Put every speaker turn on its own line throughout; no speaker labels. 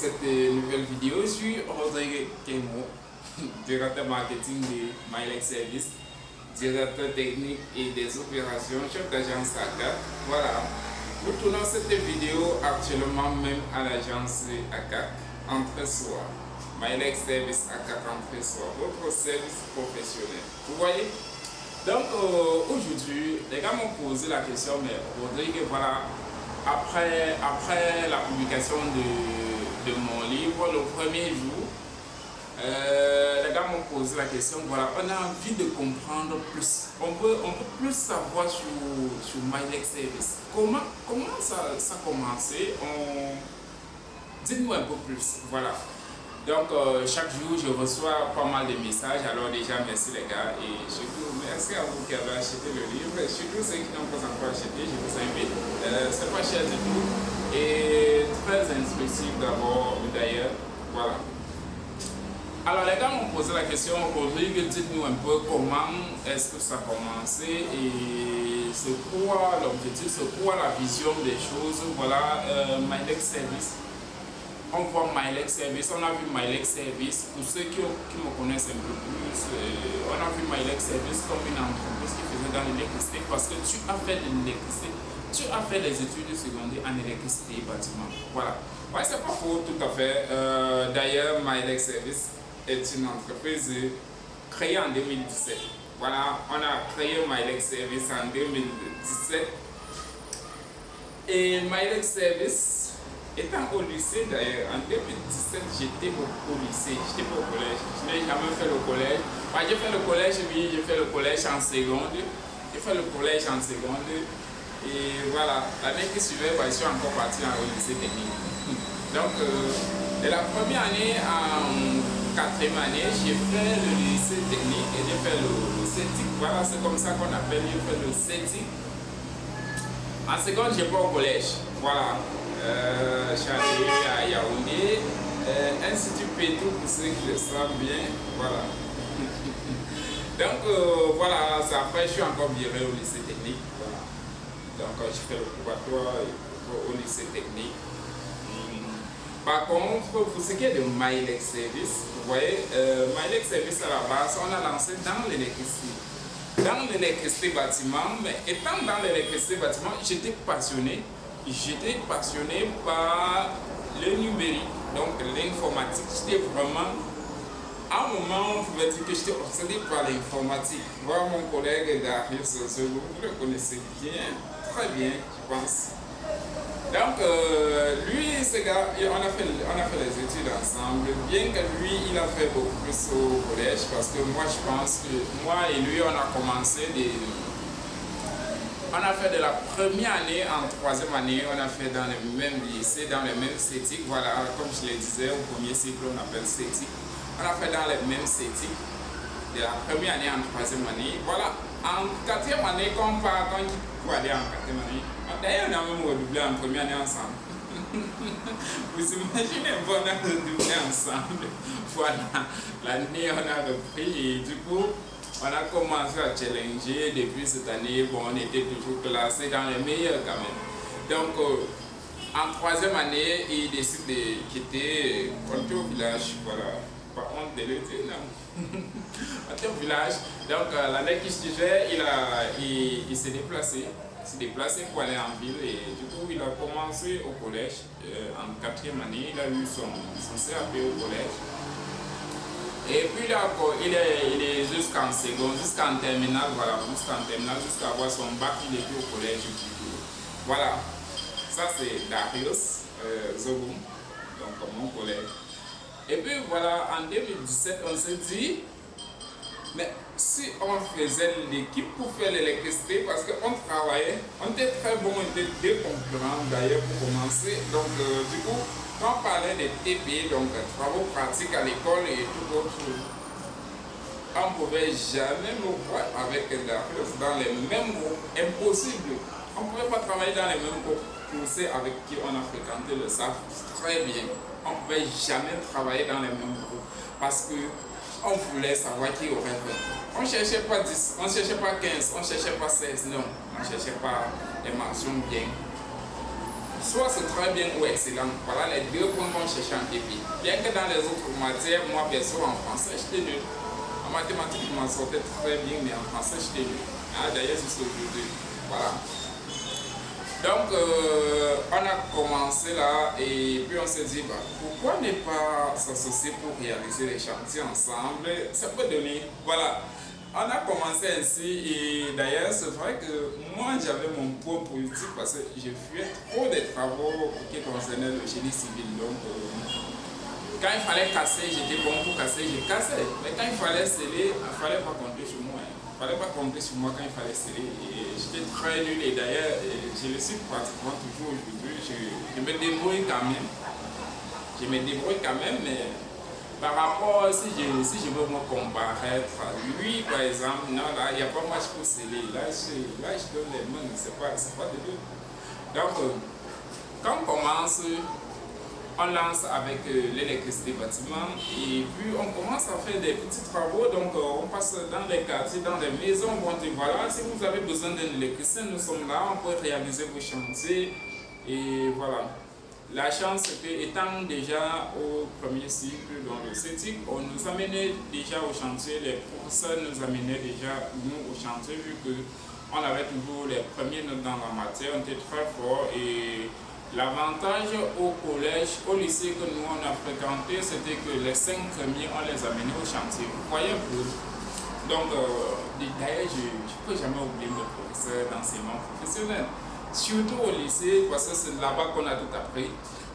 cette nouvelle vidéo. Je suis Rodrigue Kemo, directeur marketing de Mylex Service, directeur technique et des opérations, chef d'agence ACAC. Voilà, nous tournons cette vidéo actuellement même à l'agence ACAC Entre-Soi. Mylex Service ACAC Entre-Soi, votre service professionnel. Vous voyez? Donc aujourd'hui, les gars m'ont posé la question, mais Rodrigue, voilà, après la publication de mon livre, le premier jour, les gars m'ont posé la question, voilà, on a envie de comprendre plus. On peut plus savoir sur Mylex Service. Comment ça a commencé? Dites-nous un peu plus, voilà. Donc chaque jour je reçois pas mal de messages, alors déjà merci les gars et surtout merci à vous qui avez acheté le livre et surtout ceux qui n'ont pas encore acheté, je vous invite, c'est pas cher du tout et très instructif d'abord d'ailleurs, voilà. Alors les gars m'ont posé la question, Rodrigue, dites-nous un peu comment est-ce que ça a commencé et c'est quoi l'objectif, c'est quoi la vision des choses, voilà, Mylex Service. On voit Mylex Service, on a vu Mylex Service, pour ceux qui me connaissent un peu plus, on a vu Mylex Service comme une entreprise qui faisait dans l'électricité parce que tu as fait de l'électricité, tu as fait des études secondaires en électricité et bâtiment. Voilà, ouais, c'est pas faux tout à fait. D'ailleurs, Mylex Service est une entreprise créée en 2017. Voilà, on a créé Mylex Service en 2017 et Mylex Service. Étant au lycée d'ailleurs, en 2017, j'étais au lycée, j'étais pas au collège. Je n'ai jamais fait le collège. Enfin, j'ai fait le collège, oui, j'ai fait le collège en seconde. J'ai fait le collège en seconde. Et voilà, l'année qui suivait, je suis encore parti au lycée technique. Donc, de la première année en quatrième année, j'ai fait le lycée technique et j'ai fait le CETIC. Voilà, c'est comme ça qu'on appelle, j'ai fait le CETIC. En seconde, j'ai pas au collège. Voilà. Je suis arrivé à Yaoundé, Institut Pétou pour ceux qui le savent bien, voilà. Donc voilà, après je suis encore viré au lycée technique, voilà. Donc je fais le probatoire au lycée technique. Par contre, pour ce qui est de Mylex Service, vous voyez, Mylex Service à la base, on a lancé dans l'électricité. Dans l'électricité bâtiment, mais étant dans l'électricité bâtiment, j'étais passionné. J'étais passionné par le numérique, donc l'informatique. J'étais vraiment, à un moment, on pouvait dire que j'étais obsédé par l'informatique. Voir mon collègue Darius, vous le connaissez bien, très bien, je pense. Donc, lui, ce gars, on a fait les études ensemble, bien que lui, il a fait beaucoup plus au collège, parce que moi, je pense que moi et lui, on a commencé on a fait de la première année en troisième année, on a fait dans le même lycée, dans le même CETIC, voilà, comme je le disais, au premier cycle on appelle CETIC. On a fait dans le même CETIC, de la première année en troisième année, voilà. En quatrième année, quand il faut aller en quatrième année, d'ailleurs on a même redoublé en première année ensemble. Vous imaginez, on a redoublé ensemble, voilà, l'année on a repris et du coup, on a commencé à challenger depuis cette année, bon, on était toujours classé dans les meilleurs quand même. Donc, en troisième année, il décide de quitter au village, voilà, pas honte de le dire, non. Au village, donc l'année qui suivait, il s'est déplacé. Pour aller en ville et du coup, il a commencé au collège en quatrième année, il a eu son CAP au collège. Et puis là, il est jusqu'en seconde, jusqu'en terminale, voilà, jusqu'à avoir son bac, il était au collège. Voilà, ça c'est Darius Zogoum, donc mon collègue. Et puis voilà, en 2017, on s'est dit, mais si on faisait l'équipe pour faire l'électricité, parce qu'on travaillait, on était très bons, on était deux concurrents d'ailleurs pour commencer, donc du coup, quand on parlait des TP, donc travaux pratiques à l'école et tout autre, on ne pouvait jamais nous voir avec Darius dans les mêmes groupes. Impossible. On ne pouvait pas travailler dans les mêmes groupes. Tous ceux avec qui on a fréquenté le savent très bien. On ne pouvait jamais travailler dans les mêmes groupes parce qu'on voulait savoir qui aurait fait. On ne cherchait pas 10, on ne cherchait pas 15, on ne cherchait pas 16, non. On ne cherchait pas les mentions bien. soit c'est très bien ou excellent. Voilà les deux points qu'on cherche en débit. Bien que dans les autres matières, moi perso en français, j'étais nul. En mathématiques, je m'en sortais très bien, mais en français, j'étais nul. Ah, d'ailleurs, jusqu'à aujourd'hui. Voilà. Donc, on a commencé là et puis on s'est dit, bah, pourquoi ne pas s'associer pour réaliser les chantiers ensemble? Ça peut donner, voilà. On a commencé ainsi et d'ailleurs, c'est vrai que moi, j'avais mon point politique parce que je fuyais trop des travaux qui concernaient le génie civil. Donc, quand il fallait casser, j'étais bon pour casser, j'ai cassé. Mais quand il fallait sceller, il ne fallait pas compter sur moi. Il ne fallait pas compter sur moi quand il fallait sceller. Et j'étais très nul et d'ailleurs, je le suis pratiquement toujours aujourd'hui. Je me débrouille quand même. Je me débrouille quand même, mais par rapport, si je veux me comparaître à lui, par exemple, non, là, il n'y a pas match pour sceller. Là, je donne les mains, c'est pas de deux. Donc, quand on commence, on lance avec l'électricité bâtiment et puis on commence à faire des petits travaux. Donc on passe dans les quartiers, dans les maisons, on dit voilà, si vous avez besoin d'un électricien, nous sommes là, on peut réaliser vos chantiers. Et voilà. La chance c'est que étant déjà au premier cycle dans le CETIC, on nous amenait déjà au chantier, les professeurs nous amenaient déjà nous au chantier vu qu'on avait toujours les premiers notes dans la matière, on était très fort et l'avantage au collège, au lycée que nous on a fréquenté, c'était que les 5 premiers, on les amenait au chantier. Vous voyez un peu. Donc, d'ailleurs, je ne peux jamais oublier mes professeurs d'enseignement professionnel. Surtout au lycée, parce que c'est là-bas qu'on a tout appris.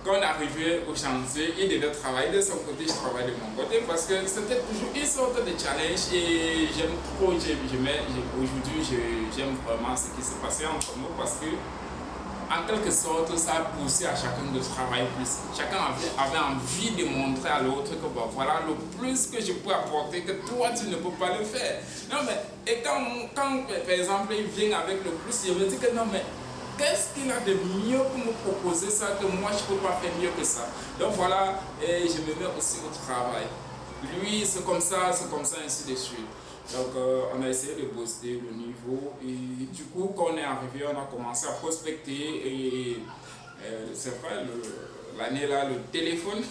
Quand on arrivait au chantier, il devait travailler de son côté, je travaillais de mon côté, parce que c'était toujours une sorte de challenge et j'aime trop, aujourd'hui j'aime vraiment ce qui s'est passé entre nous parce que en quelque sorte, ça a poussé à chacun de travailler plus. Chacun avait envie de montrer à l'autre que bon, voilà le plus que je peux apporter, que toi tu ne peux pas le faire. Non mais, et quand par exemple il vient avec le plus, je me dis que non mais, qu'est-ce qu'il a de mieux pour me proposer ça que moi je ne peux pas faire mieux que ça. Donc voilà, et je me mets aussi au travail. Lui c'est comme ça, ainsi de suite. Donc on a essayé de booster le niveau et du coup quand on est arrivé on a commencé à prospecter et c'est vrai l'année là le téléphone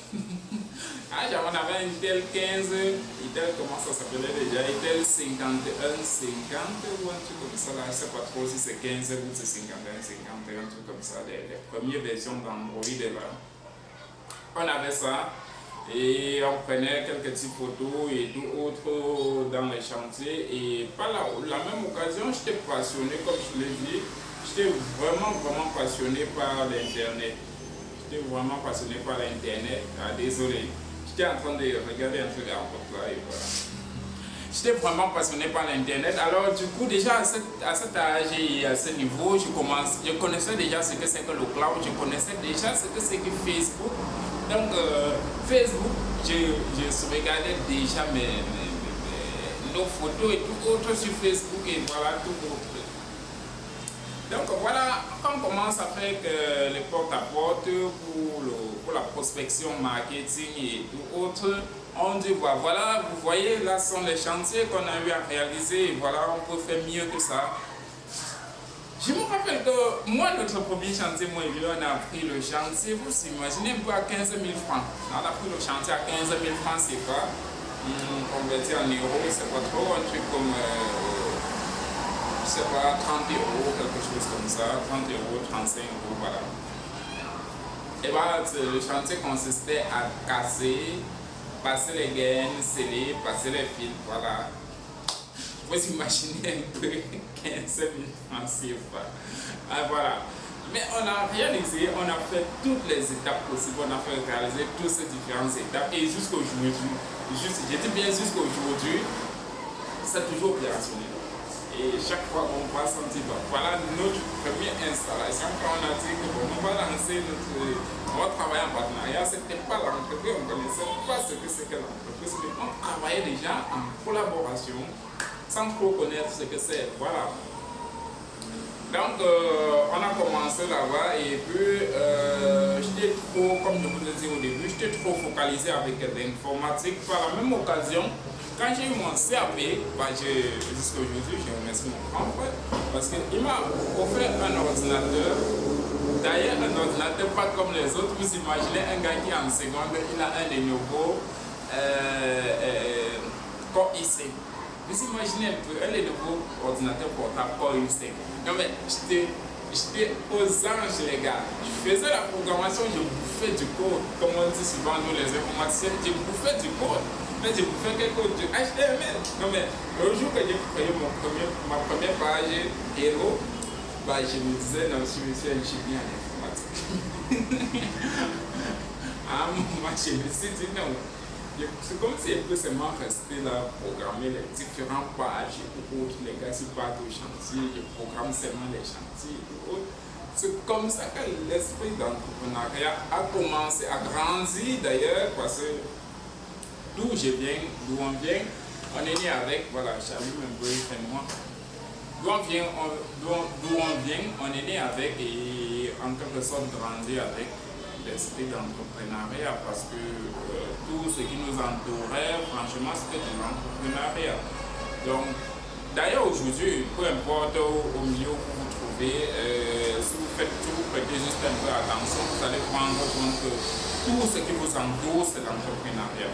ah on avait un Intel 15, Intel comment ça s'appelait déjà, Intel 51, 50 ou un truc comme ça là, je sais pas trop si c'est 15 ou c'est 51, 51, un truc comme ça, les premières versions d'Android là. On avait ça. Et on prenait quelques petites photos et tout autre dans les chantiers. Et par la même occasion, j'étais passionné, comme je l'ai dit, j'étais vraiment passionné par l'Internet. Ah, désolé, j'étais en train de regarder un truc à votre là et voilà. J'étais vraiment passionné par l'Internet. Alors du coup, déjà à cet âge et à ce niveau, je connaissais déjà ce que c'est que le cloud, je connaissais déjà ce que c'est que Facebook. Donc, Facebook, je regardais déjà nos photos et tout autre sur Facebook et voilà tout autre. Donc voilà, quand on commence à faire le porte-à-porte pour la prospection, marketing et tout autre, on dit voilà, vous voyez, là sont les chantiers qu'on a eu à réaliser et voilà, on peut faire mieux que ça. Je me rappelle que moi, notre premier chantier, moi et lui, on a pris le chantier, vous imaginez un peu à 15 000 francs. On a pris le chantier à 15 000 francs, c'est pas converti en euros, c'est pas trop, un truc comme, je sais pas, 30 euros, quelque chose comme ça, 30 euros, 35 euros, voilà. Et bien, le chantier consistait à casser, passer les gaines, sceller, passer les fils, voilà. Vous imaginez un peu 15 000 francs CFA. Ah, voilà. Mais on a réalisé, on a fait toutes les étapes possibles, on a fait réaliser toutes ces différentes étapes et jusqu'à aujourd'hui, je dis bien jusqu'à aujourd'hui, c'est toujours opérationnel. Et chaque fois qu'on passe, on dit voilà notre première installation. Quand on a dit que bon, on va lancer on va travailler en partenariat, c'était pas l'entreprise, on ne connaissait pas ce que c'est que l'entreprise, mais on travaillait déjà en collaboration sans trop connaître ce que c'est, voilà. Donc on a commencé là-bas et puis j'étais trop, comme je vous ai dit au début, j'étais trop focalisé avec l'informatique. Par la même occasion, quand j'ai eu mon CAP, jusqu'à aujourd'hui, je remercie mon grand frère parce qu'il m'a offert un ordinateur D'ailleurs, un ordinateur pas comme les autres. Vous imaginez un gars qui est en seconde, il a un Lenovo Core i5. Vous imaginez un peu un Lenovo ordinateur portable Core i5. Non mais j'étais aux anges les gars. Je faisais la programmation, je bouffais du code. Comme on dit souvent nous les informaticiens, je bouffais du code. Mais je bouffais quel code du HTML. Non mais le jour que j'ai créé ma première page Hello, bah, je me disais non, je suis ingénieur en informatique. À un moment, je me suis dit non. C'est comme si je peux seulement rester là, programmer les différentes pages ou autres. Les gars, s'ils partent au chantier, je programme seulement les chantiers et autres. C'est comme ça que l'esprit d'entrepreneuriat a commencé à grandir d'ailleurs, parce que d'où on vient, on est né avec, voilà, j'allume un peu, fais-moi. D'où on vient, on est né avec et en quelque sorte grandi avec l'esprit d'entrepreneuriat, parce que tout ce qui nous entourait, franchement, c'était de l'entrepreneuriat. Donc, d'ailleurs, aujourd'hui, peu importe au milieu où vous vous trouvez, si vous faites tout, vous prêtez juste un peu attention, vous allez prendre compte que tout ce qui vous entoure, c'est l'entrepreneuriat.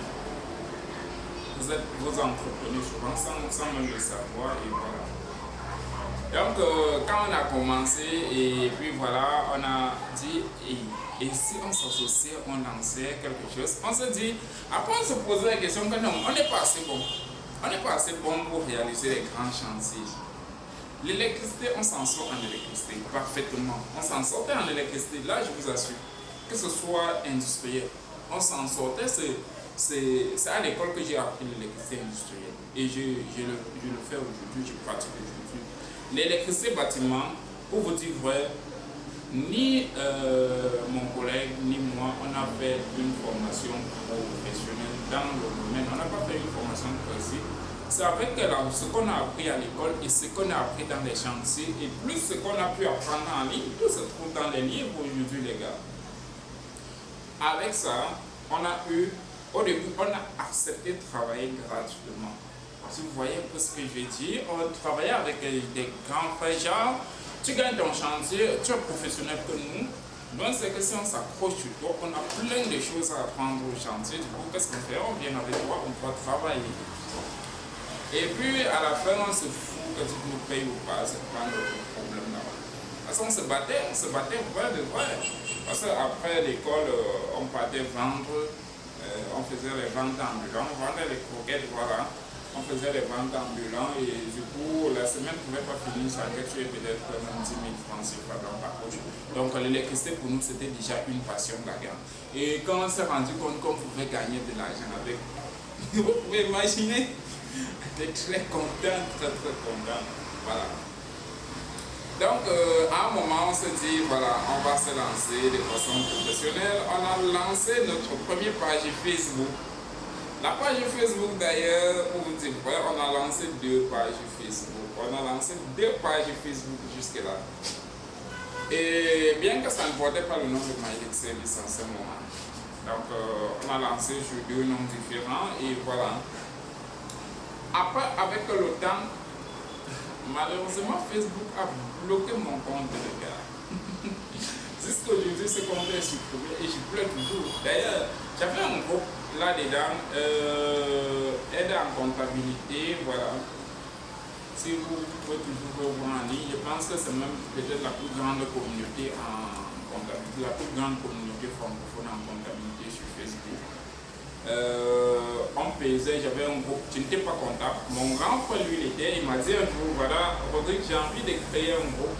Vous entreprenez souvent sans même le savoir, et voilà. Donc, quand on a commencé, et puis voilà, on a dit, et si on s'associait, on lançait quelque chose, on se dit, après on se posait la question que non, on n'est pas assez bon. On n'est pas assez bon pour réaliser les grands chantiers. L'électricité, on s'en sort en électricité, parfaitement. On s'en sortait en électricité, là je vous assure, que ce soit industriel, on s'en sortait, c'est à l'école que j'ai appris l'électricité industrielle. Et je le fais aujourd'hui, je pratique aujourd'hui. L'électricité bâtiment, pour vous dire vrai, ni mon collègue ni moi, on a fait une formation professionnelle dans le domaine. On n'a pas fait une formation précise. C'est avec ce qu'on a appris à l'école et ce qu'on a appris dans les chantiers, et plus ce qu'on a pu apprendre en ligne, tout se trouve dans les livres aujourd'hui, les gars. Avec ça, au début, on a accepté de travailler gratuitement. Si vous voyez un peu ce que je vais dire, on travaillait avec des grands frères, genre, tu gagnes ton chantier, tu es professionnel que nous, donc c'est que si on s'accroche sur toi, on a plein de choses à apprendre au chantier, du coup, qu'est-ce qu'on fait? On vient avec toi, on doit travailler. Et puis, à la fin, on se fout que tu nous payes ou pas, c'est pas notre problème là-bas. Parce qu'on se battait vrai de vrai. Parce qu'après l'école, on partait vendre, on faisait les ventes ambulantes, on vendait les croquettes, voilà. On faisait les ventes ambulants et du coup, la semaine ne pouvait pas finir sans que tu aies peut-être même 10 000 francs CFA dans ta poche. Donc l'électricité pour nous, c'était déjà une passion gagnante. Et quand on s'est rendu compte qu'on pouvait gagner de l'argent avec, vous pouvez imaginer, j'étais très content, très content. Voilà. Donc, à un moment, on se dit, voilà, on va se lancer de façon professionnelle. On a lancé notre première page Facebook. La page Facebook d'ailleurs, pour vous dire, on a lancé 2 pages Facebook. On a lancé 2 pages Facebook jusque-là. Et bien que ça ne portait pas le nom de MyLex Service en ce moment. Donc, on a lancé sur 2 noms différents et voilà. Après, avec le temps, malheureusement, Facebook a bloqué mon compte de gars. Jusqu'aujourd'hui, ce compte est supprimé et je pleure toujours. D'ailleurs, j'avais un groupe là-dedans, aide en comptabilité, voilà. Si vous pouvez toujours voir en ligne, je pense que c'est même peut-être la plus grande communauté en comptabilité, la plus grande communauté francophone en comptabilité sur Facebook. On pesait, j'avais un groupe, je n'étais pas comptable. Mon grand frère, lui, il m'a dit un jour, voilà, Rodrigue, j'ai envie de créer un groupe,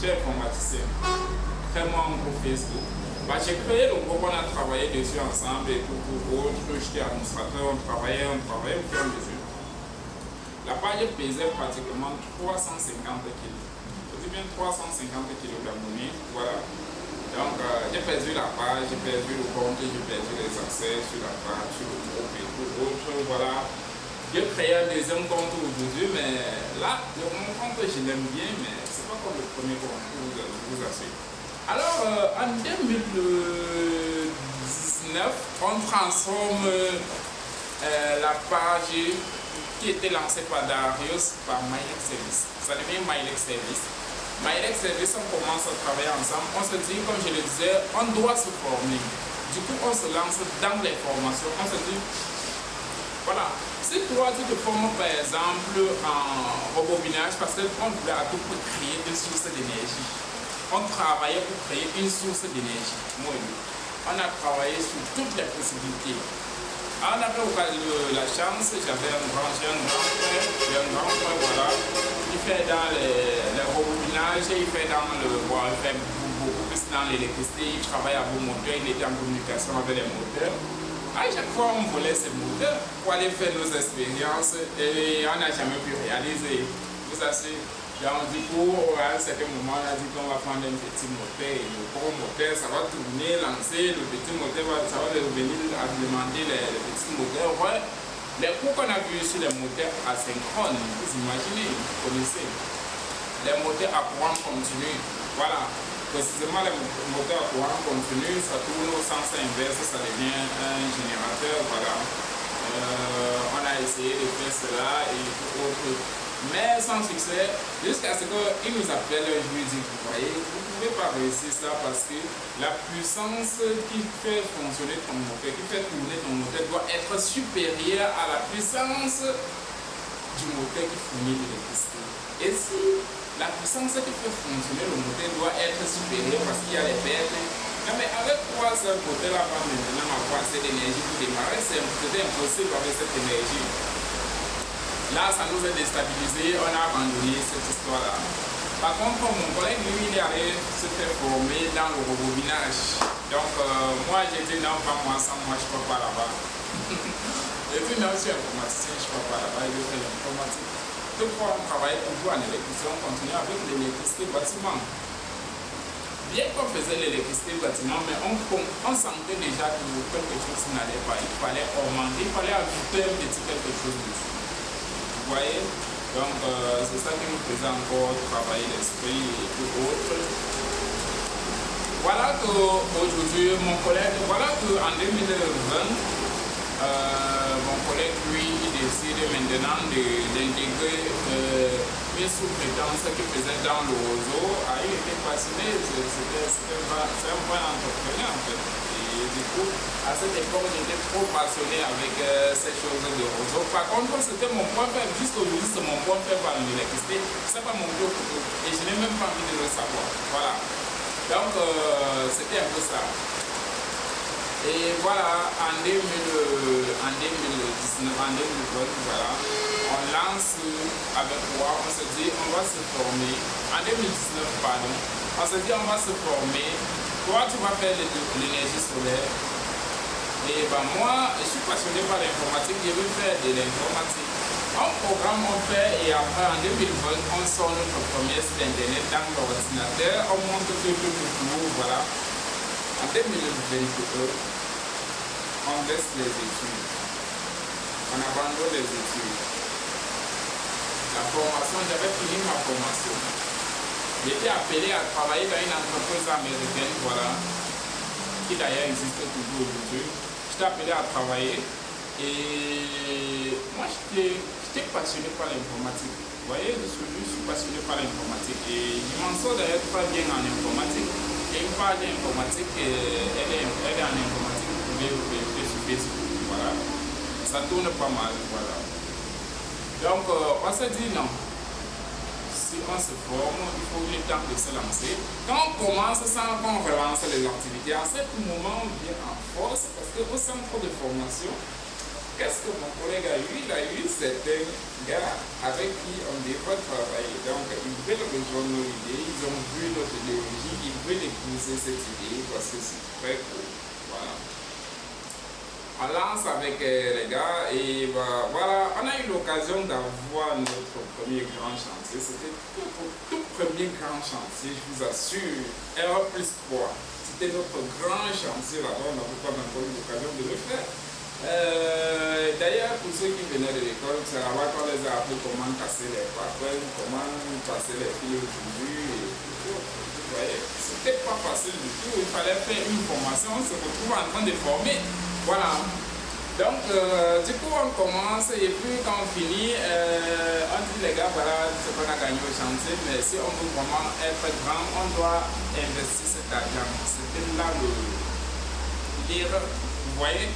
tu es informaticien. Crée-moi un groupe Facebook. Bah, j'ai créé le groupe, on a travaillé dessus ensemble et tout autre. J'étais administrateur, on travaillait au fur et à mesure. La page pesait pratiquement 350 kg. Je dis bien 350 kg d'abonnés. Voilà. Donc, j'ai perdu la page, j'ai perdu le compte, j'ai perdu les accès sur la page, sur le groupe et tout autre. Voilà. J'ai créé un deuxième compte aujourd'hui, mais là, mon compte, je l'aime bien, mais c'est pas comme le premier compte, je vous assure. Alors, en 2019, on transforme la page qui était lancée par Darius par MyLex Service. Ça devient MyLex Service. Maïlex Service, on commence à travailler ensemble. On se dit, comme je le disais, on doit se former. Du coup, on se lance dans les formations. On se dit, voilà, si toi tu te formes par exemple en rebobinage, parce qu'on voulait à tout pour créer une source d'énergie. On travaillait pour créer une source d'énergie. Moi et lui. On a travaillé sur toutes les possibilités. On avait la chance, j'avais un grand frère, voilà, il fait dans le rebobinage, il fait dans il fait beaucoup plus dans l'électricité, il travaille à vos moteurs, il était en communication avec les moteurs. À chaque fois, on volait ces moteurs pour aller faire nos expériences et on n'a jamais pu réaliser. Vous savez, donc, du coup, à un certain moment, on a dit qu'on va prendre un petit moteur. Et le gros moteur, ça va tourner, lancer. Le petit moteur, ça va venir alimenter les petits moteurs. Ouais. Les cours qu'on a vus sur les moteurs asynchrones, vous imaginez, vous connaissez. Les moteurs à courant continu. Voilà. Précisément, les moteurs à courant continu, ça tourne au sens inverse, ça devient un générateur. Voilà. On a essayé de faire cela et tout autre. Mais sans succès, jusqu'à ce qu'il nous appelle un jour et dit, vous voyez, vous ne pouvez pas réussir ça parce que la puissance qui fait fonctionner ton moteur, qui fait tourner ton moteur doit être supérieure à la puissance du moteur qui fournit l'électricité. Et si la puissance qui fait fonctionner le moteur doit être supérieure parce qu'il y a les pertes, non mais avec quoi ce moteur-là va maintenant avoir cette énergie pour démarrer? C'était impossible avec cette énergie. Là, ça nous a déstabilisé, on a abandonné cette histoire-là. Par contre, mon collègue, lui, il est allé se faire former dans le rebobinage. Donc, moi, j'ai dit non, pas moi, sans moi, je ne peux pas là-bas. J'ai dit non, je suis informaticien, je ne peux pas là-bas, je fais l'informatique. Toutefois, on travaillait toujours en électricité, on continuait avec l'électricité bâtiment. Bien qu'on faisait l'électricité bâtiment, mais on sentait déjà que quelque chose n'allait pas. Il fallait augmenter, il fallait ajouter un petit quelque chose dessus. Vous voyez, donc c'est ça qui nous faisait encore travailler l'esprit et tout autre. Voilà qu'aujourd'hui, mon collègue, voilà qu'en 2020, mon collègue, lui, il décide maintenant d'intégrer une sous-traitance qu'il faisait dans le réseau. Il était passionné, c'est un bon entrepreneur en fait. Et du coup, à cette époque, j'étais trop passionné avec ces choses de réseau. Par contre, c'était mon point faible. Jusqu'aujourd'hui, c'est mon point faible à l'électricité. C'est pas mon gros couteau. Et je n'ai même pas envie de le savoir. Voilà. Donc, c'était un peu ça. Et voilà, en 2019, en 2020, voilà, on lance avec quoi? On se dit, on va se former. En 2019, pardon. On se dit, on va se former. Toi, tu vas faire l'énergie solaire. Et ben moi, je suis passionné par l'informatique, je veux faire de l'informatique. On programme, on fait, et après, en 2020, on sort notre premier site internet dans l'ordinateur. On monte tout, voilà. En 2021, on laisse les études. On abandonne les études. La formation, j'avais fini ma formation. J'étais appelé à travailler dans une entreprise américaine, voilà, qui d'ailleurs existe toujours aujourd'hui. J'étais appelé à travailler et moi j'étais passionné par l'informatique. Vous voyez, je suis passionné par l'informatique et je m'en sors d'ailleurs très bien en informatique. Et une page d'informatique, elle est en informatique, vous pouvez vérifier sur Facebook, voilà. Ça tourne pas mal, voilà. Donc on s'est dit non. Si on se forme, il faut le temps de se lancer. Quand on commence sans qu'on relance les activités, à ce moment, on vient en force parce qu'au centre de formation, qu'est-ce que mon collègue a eu? Il a eu certains gars avec qui on devrait travailler. Donc, ils veulent rejoindre nos idées, ils ont vu notre idéologie, ils veulent épouser cette idée parce que c'est très cool. Voilà. On lance avec les gars et voilà, on a eu l'occasion d'avoir notre premier grand chantier. C'était tout premier grand chantier, je vous assure. R+3. C'était notre grand chantier là-bas, on n'avait pas encore eu l'occasion de le faire. D'ailleurs, pour ceux qui venaient de l'école, c'est là-bas qu'on les a appris comment casser les papels, comment passer les fils aujourd'hui et tout. Vous voyez, c'était pas facile du tout. Il fallait faire une formation, on se retrouve en train de former. Voilà. Donc, du coup, on commence et puis quand on finit, on dit les gars, voilà ce qu'on a gagné au chantier, mais si on veut vraiment être grand, on doit investir cet argent. C'était là le dire, vous voyez,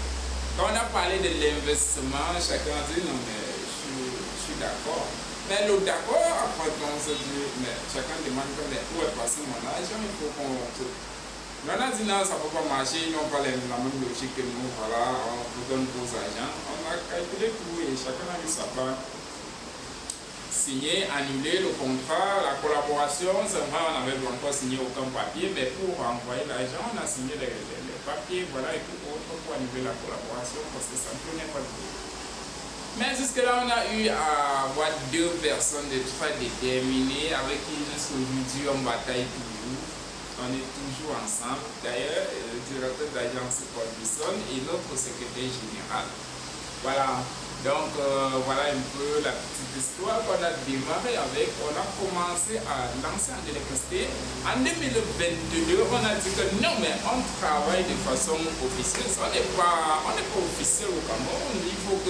quand on a parlé de l'investissement, chacun dit non, mais je suis d'accord. Mais le d'accord, après on se dit, mais chacun demande mais où est passé mon argent, il faut qu'on. On a dit non, ça ne peut pas marcher, ils n'ont pas la même logique que nous, voilà, on vous donne vos agents. On a calculé tout et chacun a eu sa part. Signer, annuler le contrat, la collaboration, c'est vrai, on n'avait encore signé aucun papier, mais pour envoyer l'argent, on a signé les papiers, voilà, et tout autre pour annuler la collaboration parce que ça ne tenait pas tout. Mais jusque-là, on a eu à avoir deux personnes de très déterminées avec qui jusqu'aujourd'hui on bataille toujours. On est toujours ensemble. D'ailleurs, le directeur d'agence Corbison et notre secrétaire général. Voilà. Donc, voilà un peu la petite histoire qu'on a démarré avec. On a commencé à lancer en électricité. En 2022, on a dit que non, mais on travaille de façon officieuse. On n'est pas officiel au Cameroun. Il faut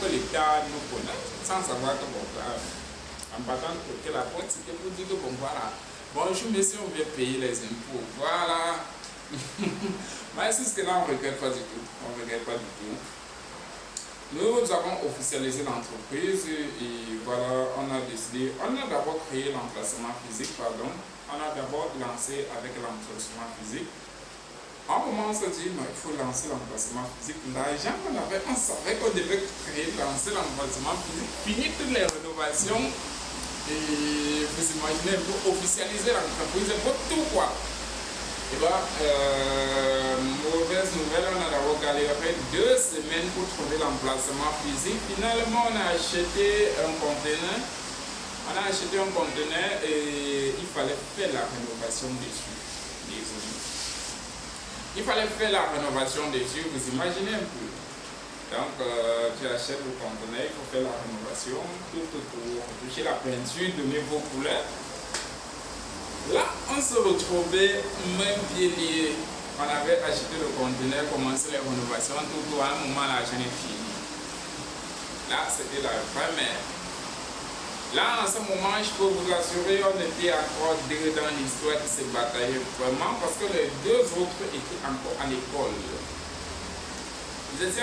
que l'État nous connaisse sans savoir que bon, en battant la porte, c'était pour dire que bon, voilà. Bonjour messieurs, on vient payer les impôts. Voilà. Mais c'est ce que là, on ne regrette pas du tout. On ne regrette pas du tout. Nous avons officialisé l'entreprise et voilà, on a décidé, on a d'abord créé l'emplacement physique, pardon. On a d'abord lancé avec l'emplacement physique. À un moment, on s'est dit, non, il faut lancer l'emplacement physique. L'argent qu'on avait, on savait qu'on devait lancer l'emplacement physique, finir toutes les rénovations. Et vous imaginez, pour officialiser l'entreprise, pour tout quoi. Et bien, mauvaise nouvelle, on a d'abord galéré 2 semaines pour trouver l'emplacement physique. Finalement, on a acheté un conteneur. Et il fallait faire la rénovation dessus. Désolé. Il fallait faire la rénovation dessus, vous imaginez un peu. Donc, tu achètes le conteneur, il faut faire la rénovation, tout autour, toucher la peinture, donner vos couleurs. Là, on se retrouvait même pieds liés. On avait acheté le conteneur, commencé les rénovations, tout à un moment, l'argent est fini. Là, c'était la première. Là, en ce moment, je peux vous assurer, on était encore deux dans l'histoire qui se bataillaient vraiment parce que les 2 autres étaient encore à l'école. Vous étiez